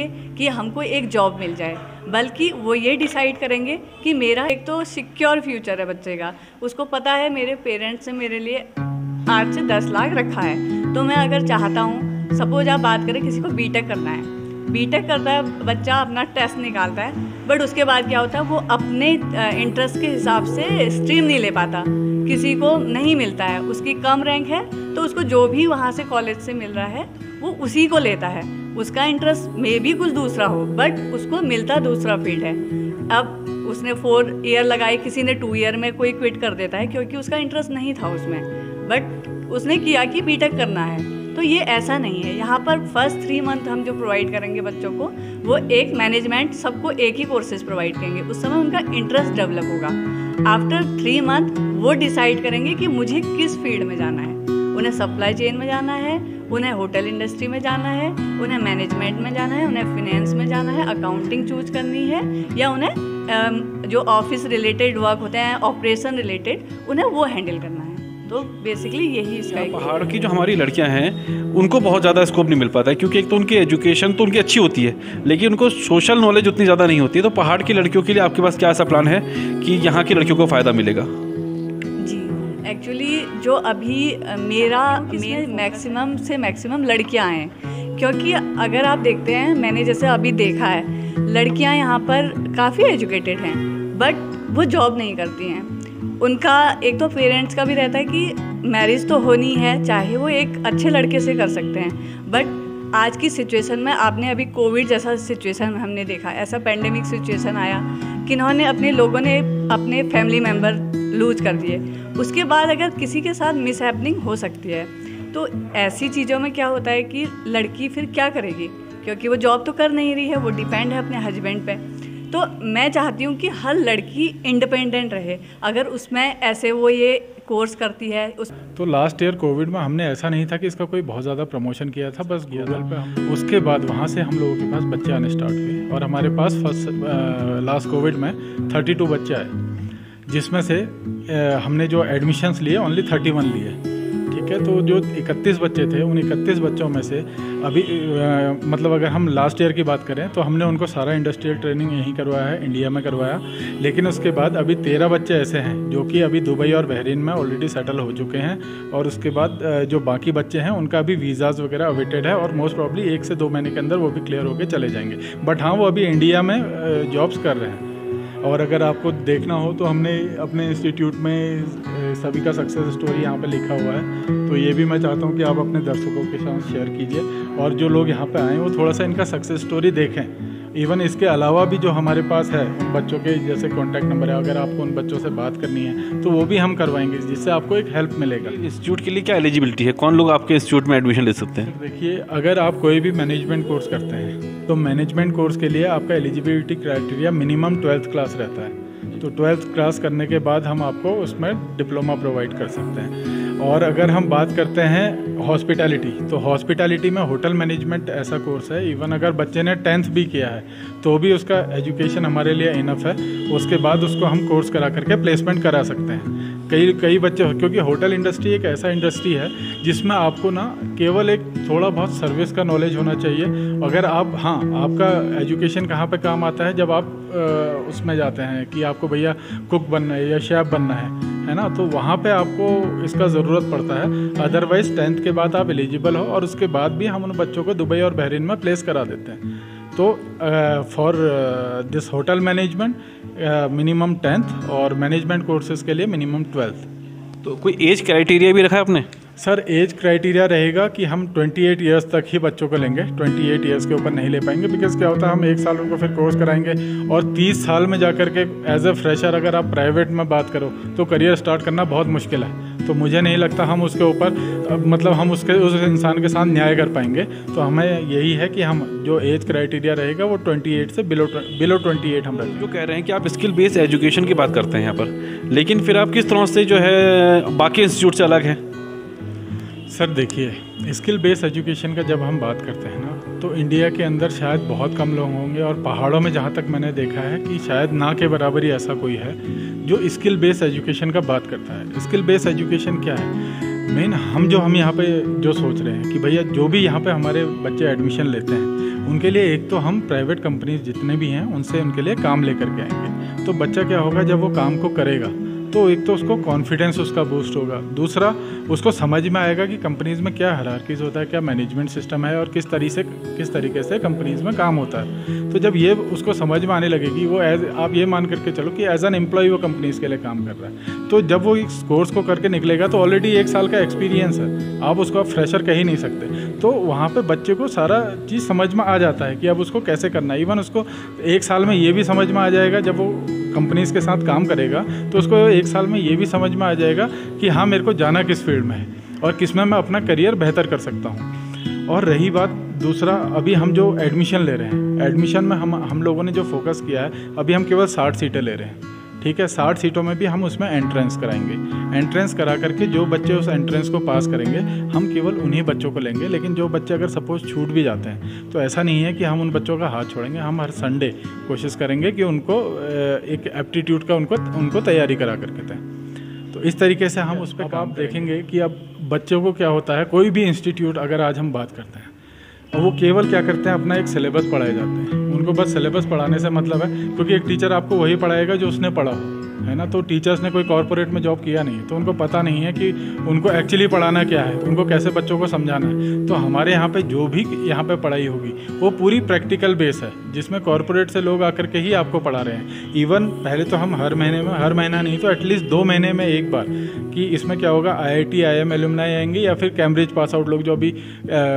करेंगे कि हमको एक जॉब मिल जाए, बल्कि वो ये डिसाइड करेंगे कि मेरा एक तो सिक्योर फ्यूचर है बच्चे का। उसको पता है मेरे पेरेंट्स ने मेरे लिए 8 से 10 लाख रखा है, तो मैं अगर चाहता हूँ, सपोज आप बात करें किसी को बीटेक करना है, बीटेक करता है बच्चा, अपना टेस्ट निकालता है, बट उसके बाद क्या होता है वो अपने इंटरेस्ट के हिसाब से स्ट्रीम नहीं ले पाता, किसी को नहीं मिलता है, उसकी कम रैंक है तो उसको जो भी वहाँ से कॉलेज से मिल रहा है वो उसी को लेता है। उसका इंटरेस्ट मे भी कुछ दूसरा हो बट उसको मिलता दूसरा फील्ड है। अब उसने 4 ईयर लगाई, किसी ने 2 ईयर में कोई क्विट कर देता है क्योंकि उसका इंटरेस्ट नहीं था उसमें, बट उसने किया कि बीटेक करना है। तो ये ऐसा नहीं है। यहाँ पर फर्स्ट 3 मंथ हम जो प्रोवाइड करेंगे बच्चों को, वो एक मैनेजमेंट सबको एक ही कोर्सेज प्रोवाइड करेंगे, उस समय उनका इंटरेस्ट डेवलप होगा। आफ्टर 3 मंथ वो डिसाइड करेंगे कि मुझे किस फील्ड में जाना है, उन्हें सप्लाई चेन में जाना है, उन्हें होटल इंडस्ट्री में जाना है, उन्हें मैनेजमेंट में जाना है, उन्हें फिनेंस में जाना है, अकाउंटिंग चूज करनी है, या उन्हें जो ऑफिस रिलेटेड वर्क होते हैं, ऑपरेशन रिलेटेड, उन्हें वो हैंडल करना है। तो बेसिकली यही इसका पहाड़ की जो हमारी लड़कियां हैं उनको बहुत ज़्यादा स्कोप नहीं मिल पाता है, क्योंकि एक तो उनकी एजुकेशन तो उनकी अच्छी होती है लेकिन उनको सोशल नॉलेज उतनी ज़्यादा नहीं होती है। तो पहाड़ की लड़कियों के लिए आपके पास क्या ऐसा प्लान है कि यहाँ की लड़कियों को फ़ायदा मिलेगा? जी, एक्चुअली जो अभी मेरा मैक्सिमम से मैक्सिमम लड़कियाँ हैं, क्योंकि अगर आप देखते हैं, मैंने जैसे अभी देखा है लड़कियाँ यहाँ पर काफ़ी एजुकेटेड हैं बट वो जॉब नहीं करती हैं। उनका एक तो पेरेंट्स का भी रहता है कि मैरिज तो होनी है, चाहे वो एक अच्छे लड़के से कर सकते हैं, बट आज की सिचुएशन में आपने अभी कोविड जैसा सिचुएशन हमने देखा, ऐसा पेंडेमिक सिचुएशन आया कि अपने लोगों ने अपने फैमिली मेम्बर लूज कर दिए। उसके बाद अगर किसी के साथ मिसहैपनिंग हो सकती है, तो ऐसी चीज़ों में क्या होता है कि लड़की फिर क्या करेगी, क्योंकि वो जॉब तो कर नहीं रही है, वो डिपेंड है अपने हस्बैंड पे। तो मैं चाहती हूँ कि हर लड़की इंडिपेंडेंट रहे, अगर उसमें ऐसे वो ये कोर्स करती है तो लास्ट ईयर कोविड में हमने ऐसा नहीं था कि इसका कोई बहुत ज़्यादा प्रमोशन किया था, बस गूगल पे हम, उसके बाद वहाँ से हम लोगों के पास बच्चे आने स्टार्ट हुए और हमारे पास लास्ट कोविड में 32 बच्चे आए, जिसमें से हमने जो एडमिशन्स लिए ओनली 31 लिए, ठीक है। तो जो 31 बच्चे थे, उन 31 बच्चों में से अभी मतलब अगर हम लास्ट ईयर की बात करें तो हमने उनको सारा इंडस्ट्रियल ट्रेनिंग यहीं करवाया है, इंडिया में करवाया। लेकिन उसके बाद अभी 13 बच्चे ऐसे हैं जो कि अभी दुबई और बहरीन में ऑलरेडी सेटल हो चुके हैं, और उसके बाद जो बाकी बच्चे हैं उनका अभी वीज़ाज़ वगैरह अवेटेड है और मोस्ट प्रॉब्ली 1 से 2 महीने के अंदर वो भी क्लियर होकर चले जाएंगे। बट हाँ, वो अभी इंडिया में जॉब्स कर रहे हैं। और अगर आपको देखना हो तो हमने अपने इंस्टीट्यूट में सभी का सक्सेस स्टोरी यहाँ पे लिखा हुआ है, तो ये भी मैं चाहता हूँ कि आप अपने दर्शकों के साथ शेयर कीजिए और जो लोग यहाँ पे आए वो थोड़ा सा इनका सक्सेस स्टोरी देखें। इवन इसके अलावा भी जो हमारे पास है उन बच्चों के जैसे कॉन्टैक्ट नंबर है, अगर आपको उन बच्चों से बात करनी है तो वो भी हम करवाएंगे, जिससे आपको एक हेल्प मिलेगा। इंस्टीट्यूट के लिए क्या एलिजिबिलिटी है, कौन लोग आपके इंस्टीट्यूट में एडमिशन ले सकते हैं? देखिए, अगर आप कोई भी मैनेजमेंट कोर्स करते हैं तो मैनेजमेंट कोर्स के लिए आपका eligibility criteria minimum 12th class रहता है। तो 12th क्लास करने के बाद हम आपको उसमें डिप्लोमा प्रोवाइड कर सकते हैं। और अगर हम बात करते हैं हॉस्पिटैलिटी, तो हॉस्पिटैलिटी में होटल मैनेजमेंट ऐसा कोर्स है, इवन अगर बच्चे ने 10th भी किया है तो भी उसका एजुकेशन हमारे लिए इनफ है। उसके बाद उसको हम कोर्स करा करके प्लेसमेंट करा सकते हैं। कई बच्चे, क्योंकि होटल इंडस्ट्री एक ऐसा इंडस्ट्री है जिसमें आपको ना केवल एक थोड़ा बहुत सर्विस का नॉलेज होना चाहिए। अगर आप, हाँ, आपका एजुकेशन कहाँ पे काम आता है, जब आप उसमें जाते हैं कि आपको भैया कुक बनना है या शेफ बनना है ना, तो वहाँ पे आपको इसका ज़रूरत पड़ता है। अदरवाइज़ 10th के बाद आप एलिजिबल हो और उसके बाद भी हम उन बच्चों को दुबई और बहरीन में प्लेस करा देते हैं। तो for this hotel management minimum 10th और मैनेजमेंट कोर्सेज के लिए मिनिमम 12th। तो कोई एज क्राइटेरिया भी रखा है आपने? सर, एज क्राइटेरिया रहेगा कि हम 28 ईयर्स तक ही बच्चों को लेंगे, 28 ईयर्स के ऊपर नहीं ले पाएंगे। बिकॉज क्या होता है, हम 1 साल उनको फिर कोर्स कराएंगे और 30 साल में जाकर के एज ए फ्रेशर अगर आप प्राइवेट में बात करो तो करियर स्टार्ट करना बहुत मुश्किल है। तो मुझे नहीं लगता हम उसके ऊपर मतलब हम उस इंसान के साथ न्याय कर पाएंगे। तो हमें यही है कि हम जो एज क्राइटेरिया रहेगा वो 28 से बिलो 28 हम रखेंगे। जो कह रहे हैं कि आप स्किल बेस्ड एजुकेशन की बात करते हैं यहाँ पर, लेकिन फिर आप किस तरह से जो है बाकी इंस्टीट्यूट से अलग हैं? सर देखिए, स्किल बेस्ड एजुकेशन का जब हम बात करते हैं ना, तो इंडिया के अंदर शायद बहुत कम लोग होंगे और पहाड़ों में जहाँ तक मैंने देखा है कि शायद ना के बराबर ही ऐसा कोई है जो स्किल बेस्ड एजुकेशन का बात करता है। स्किल बेस्ड एजुकेशन क्या है? मेन हम यहाँ पे जो सोच रहे हैं कि भैया जो भी यहाँ पे हमारे बच्चे एडमिशन लेते हैं उनके लिए एक तो हम प्राइवेट कंपनीज जितने भी हैं उनसे उनके लिए काम लेकर के आएंगे। तो बच्चा क्या होगा, जब वो काम को करेगा तो एक तो उसको कॉन्फिडेंस उसका बूस्ट होगा, दूसरा उसको समझ में आएगा कि कंपनीज़ में क्या हायरार्कीज़ होता है, क्या मैनेजमेंट सिस्टम है और किस तरीके से कंपनीज़ में काम होता है। तो जब ये उसको समझ में आने लगेगी, वो आप ये मान करके चलो कि एज एन एम्प्लॉय वो कंपनीज़ के लिए काम कर रहा है। तो जब वो इस कोर्स को करके निकलेगा तो ऑलरेडी 1 साल का एक्सपीरियंस है, आप उसको आप फ्रेशर कह ही नहीं सकते। तो वहाँ पे बच्चे को सारा चीज़ समझ में आ जाता है कि अब उसको कैसे करना है। इवन उसको 1 साल में ये भी समझ में आ जाएगा, जब वो कंपनीज़ के साथ काम करेगा तो उसको 1 साल में ये भी समझ में आ जाएगा कि हाँ मेरे को जाना किस फील्ड में है और किस में मैं अपना करियर बेहतर कर सकता हूँ। और रही बात दूसरा, अभी हम जो एडमिशन ले रहे हैं, एडमिशन में हम लोगों ने जो फोकस किया है, अभी हम केवल 60 सीटें ले रहे हैं, ठीक है। 60 सीटों में भी हम उसमें एंट्रेंस कराएंगे। एंट्रेंस करा करके जो बच्चे उस एंट्रेंस को पास करेंगे हम केवल उन्हीं बच्चों को लेंगे। लेकिन जो बच्चे अगर सपोज़ छूट भी जाते हैं तो ऐसा नहीं है कि हम उन बच्चों का हाथ छोड़ेंगे। हम हर संडे कोशिश करेंगे कि उनको एक एप्टीट्यूड का उनको तैयारी करा करके दें। तो इस तरीके से हम उस पर काम देखेंगे कि अब बच्चों को क्या होता है, कोई भी इंस्टीट्यूट अगर आज हम बात करते हैं और वो केवल क्या करते हैं, अपना एक सिलेबस पढ़ाए जाते हैं। उनको बस सिलेबस पढ़ाने से मतलब है, क्योंकि एक टीचर आपको वही पढ़ाएगा जो उसने पढ़ा हो, है ना। तो टीचर्स ने कोई कॉर्पोरेट में जॉब किया नहीं, तो उनको पता नहीं है कि उनको एक्चुअली पढ़ाना क्या है, उनको कैसे बच्चों को समझाना है। तो हमारे यहाँ पे जो भी यहाँ पे पढ़ाई होगी वो पूरी प्रैक्टिकल बेस है, जिसमें कॉर्पोरेट से लोग आकर के ही आपको पढ़ा रहे हैं। इवन पहले तो हम हर महीना नहीं तो एटलीस्ट 2 महीने में एक बार कि इसमें क्या होगा, IIT IIM एलुमनाई आएंगे या फिर कैम्ब्रिज पास आउट लोग जो अभी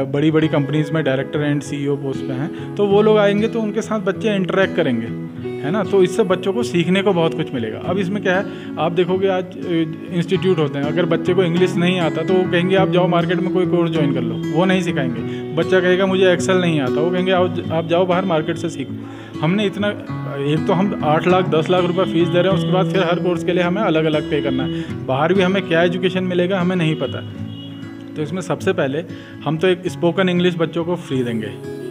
बड़ी कंपनीज़ में डायरेक्टर एंड CEO पोस्ट पे हैं, तो वो लोग आएंगे तो उनके साथ बच्चे इंटरेक्ट करेंगे, है ना। तो इससे बच्चों को सीखने को बहुत कुछ मिलेगा। अब इसमें क्या है, आप देखोगे आज इंस्टीट्यूट होते हैं, अगर बच्चे को इंग्लिश नहीं आता तो वो कहेंगे आप जाओ मार्केट में कोई कोर्स ज्वाइन कर लो, वो नहीं सिखाएंगे। बच्चा कहेगा मुझे एक्सेल नहीं आता, वो कहेंगे आप जाओ बाहर मार्केट से सीखो। हमने इतना, एक तो हम 8 लाख 10 लाख रुपए फीस दे रहे हैं, उसके बाद फिर हर कोर्स के लिए हमें अलग अलग पे करना है। बाहर भी हमें क्या एजुकेशन मिलेगा हमें नहीं पता। तो इसमें सबसे पहले हम तो एक स्पोकन इंग्लिश बच्चों को फ्री देंगे,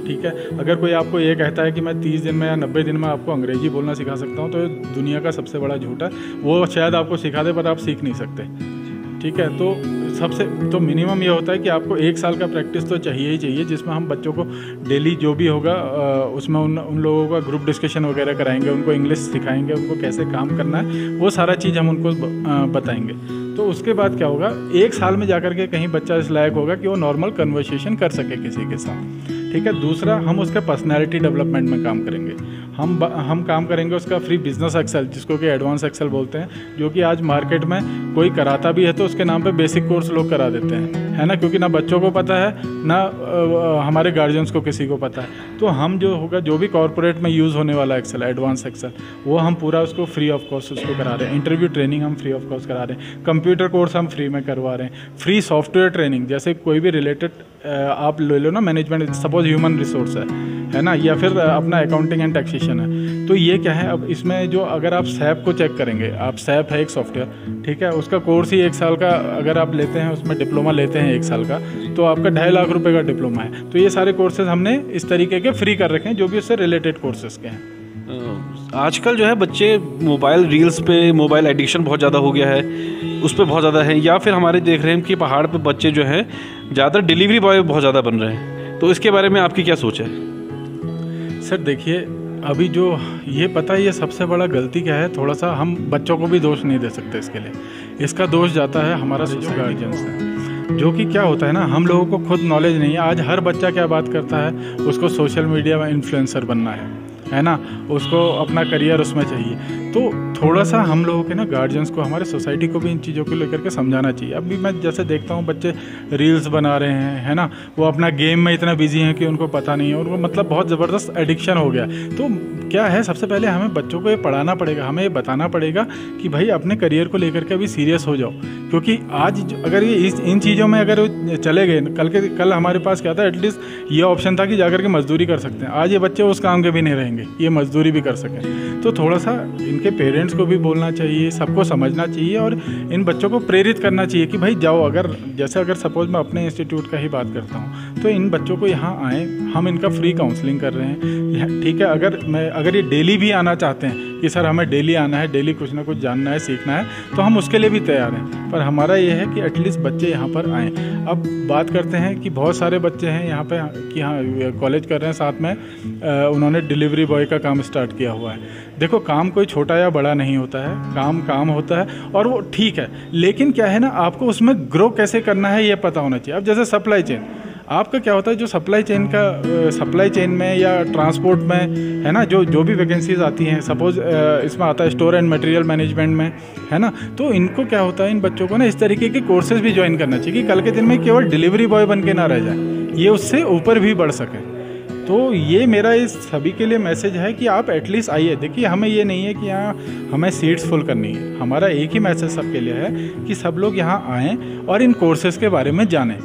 ठीक है। अगर कोई आपको ये कहता है कि मैं 30 दिन में या 90 दिन में आपको अंग्रेजी बोलना सिखा सकता हूँ, तो ये दुनिया का सबसे बड़ा झूठ है। वो शायद आपको सिखा दे पर आप सीख नहीं सकते, ठीक है। तो मिनिमम ये होता है कि आपको 1 साल का प्रैक्टिस तो चाहिए ही चाहिए, जिसमें हम बच्चों को डेली जो भी होगा उसमें उन लोगों का ग्रुप डिस्कशन वगैरह कराएंगे, उनको इंग्लिश सिखाएंगे, उनको कैसे काम करना है वो सारा चीज़ हम उनको बताएंगे। तो उसके बाद क्या होगा, 1 साल में जाकर के कहीं बच्चा इस लायक होगा कि वो नॉर्मल कन्वर्सेशन कर सके किसी के साथ, ठीक है। दूसरा, हम उसके पर्सनैलिटी डेवलपमेंट में काम करेंगे। हम काम करेंगे उसका फ्री बिजनेस एक्सेल, जिसको कि एडवांस एक्सेल बोलते हैं, जो कि आज मार्केट में कोई कराता भी है तो उसके नाम पे बेसिक कोर्स लोग करा देते हैं, है ना, क्योंकि ना बच्चों को पता है ना हमारे गार्जियंस को किसी को पता है। तो हम जो होगा, जो भी कॉर्पोरेट में यूज़ होने वाला एक्सेल, एडवांस एक्सेल, वो हम पूरा उसको फ्री ऑफ कॉस्ट उसको करा रहे हैं। इंटरव्यू ट्रेनिंग हम फ्री ऑफ कॉस्ट करा रहे हैं। कंप्यूटर कोर्स हम फ्री में करवा रहे हैं। फ्री सॉफ्टवेयर ट्रेनिंग, जैसे कोई भी रिलेटेड आप ले लो ना, मैनेजमेंट, सपोज ह्यूमन रिसोर्स है ना, या फिर अपना अकाउंटिंग एंड टैक्सेशन है, तो ये क्या है, अब इसमें जो अगर आप SAP को चेक करेंगे, आप SAP है एक सॉफ्टवेयर, ठीक है, उसका कोर्स ही 1 साल का अगर आप लेते हैं, उसमें डिप्लोमा लेते हैं 1 साल का, तो आपका 2.5 लाख रुपए का डिप्लोमा है। तो ये सारे कोर्सेज हमने इस तरीके के फ्री कर रखे हैं, जो भी उससे रिलेटेड कोर्सेज के हैं। आजकल जो है बच्चे मोबाइल रील्स पे, मोबाइल एडिक्शन बहुत ज़्यादा हो गया है, उस पर बहुत ज़्यादा है, या फिर हमारे देख रहे हैं कि पहाड़ पे बच्चे जो हैं ज़्यादा डिलीवरी बॉय बहुत ज़्यादा बन रहे हैं। तो इसके बारे में आपकी क्या सोच है? सर देखिए, अभी जो ये पता है ये सबसे बड़ा गलती क्या है, थोड़ा सा हम बच्चों को भी दोष नहीं दे सकते इसके लिए। इसका दोष जाता है हमारा जो गार्जियंस है, जो कि क्या होता है ना, हम लोगों को खुद नॉलेज नहीं है। आज हर बच्चा क्या बात करता है, उसको सोशल मीडिया में इन्फ्लुएंसर बनना है ना, उसको अपना करियर उसमें चाहिए। तो थोड़ा सा हम लोगों के ना गार्जियंस को, हमारे सोसाइटी को भी इन चीज़ों को लेकर के समझाना चाहिए। अभी मैं जैसे देखता हूँ बच्चे रील्स बना रहे हैं, है ना, वो अपना गेम में इतना बिजी हैं कि उनको पता नहीं है, उनको मतलब बहुत ज़बरदस्त एडिक्शन हो गया। तो क्या है, सबसे पहले हमें बच्चों को ये पढ़ाना पड़ेगा, हमें ये बताना पड़ेगा कि भाई अपने करियर को लेकर के अभी सीरियस हो जाओ। क्योंकि आज अगर ये इन चीज़ों में अगर चले गए, कल हमारे पास क्या था, एटलीस्ट ये ऑप्शन था कि जाकर के मजदूरी कर सकते हैं। आज ये बच्चे उस काम के भी नहीं रहेंगे, ये मजदूरी भी कर सकें। तो थोड़ा सा इनके पेरेंट्स को भी बोलना चाहिए, सबको समझना चाहिए और इन बच्चों को प्रेरित करना चाहिए कि भाई जाओ। अगर सपोज मैं अपने इंस्टीट्यूट का ही बात करता हूँ, तो इन बच्चों को यहाँ आएँ, हम इनका फ्री काउंसलिंग कर रहे हैं, ठीक है। अगर ये डेली भी आना चाहते हैं, कि सर हमें डेली आना है, डेली कुछ ना कुछ जानना है, सीखना है, तो हम उसके लिए भी तैयार हैं। पर हमारा ये है कि एटलीस्ट बच्चे यहाँ पर आएँ। अब बात करते हैं कि बहुत सारे बच्चे हैं यहाँ पे कि हाँ कॉलेज कर रहे हैं, साथ में उन्होंने डिलीवरी बॉय का काम स्टार्ट किया हुआ है। देखो काम कोई छोटा या बड़ा नहीं होता है, काम काम होता है और वो ठीक है, लेकिन क्या है ना, आपको उसमें ग्रो कैसे करना है ये पता होना चाहिए। अब जैसे सप्लाई चेन, आपका क्या होता है, जो सप्लाई चेन में या ट्रांसपोर्ट में है ना, जो भी वैकेंसीज आती हैं, सपोज इसमें आता है स्टोर एंड मटेरियल मैनेजमेंट में, है ना, तो इनको क्या होता है, इन बच्चों को ना इस तरीके के कोर्सेज भी ज्वाइन करना चाहिए कि कल के दिन में केवल डिलीवरी बॉय बन के ना रह जाए, ये उससे ऊपर भी बढ़ सके। तो ये मेरा इस सभी के लिए मैसेज है कि आप एटलीस्ट आइए। देखिए हमें ये नहीं है कि यहाँ हमें सीट्स फुल करनी है, हमारा एक ही मैसेज सबके लिए है कि सब लोग यहाँ आएँ और इन कोर्सेज़ के बारे में जानें।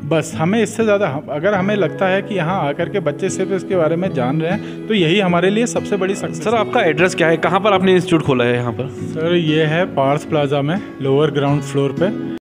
बस हमें इससे ज़्यादा, अगर हमें लगता है कि यहाँ आकर के बच्चे सिर्फ इसके बारे में जान रहे हैं तो यही हमारे लिए सबसे बड़ी सक्सेस। सर आपका एड्रेस क्या है, कहाँ पर आपने इंस्टीट्यूट खोला है यहाँ पर? सर ये है पार्थ प्लाजा में, लोअर ग्राउंड फ्लोर पे।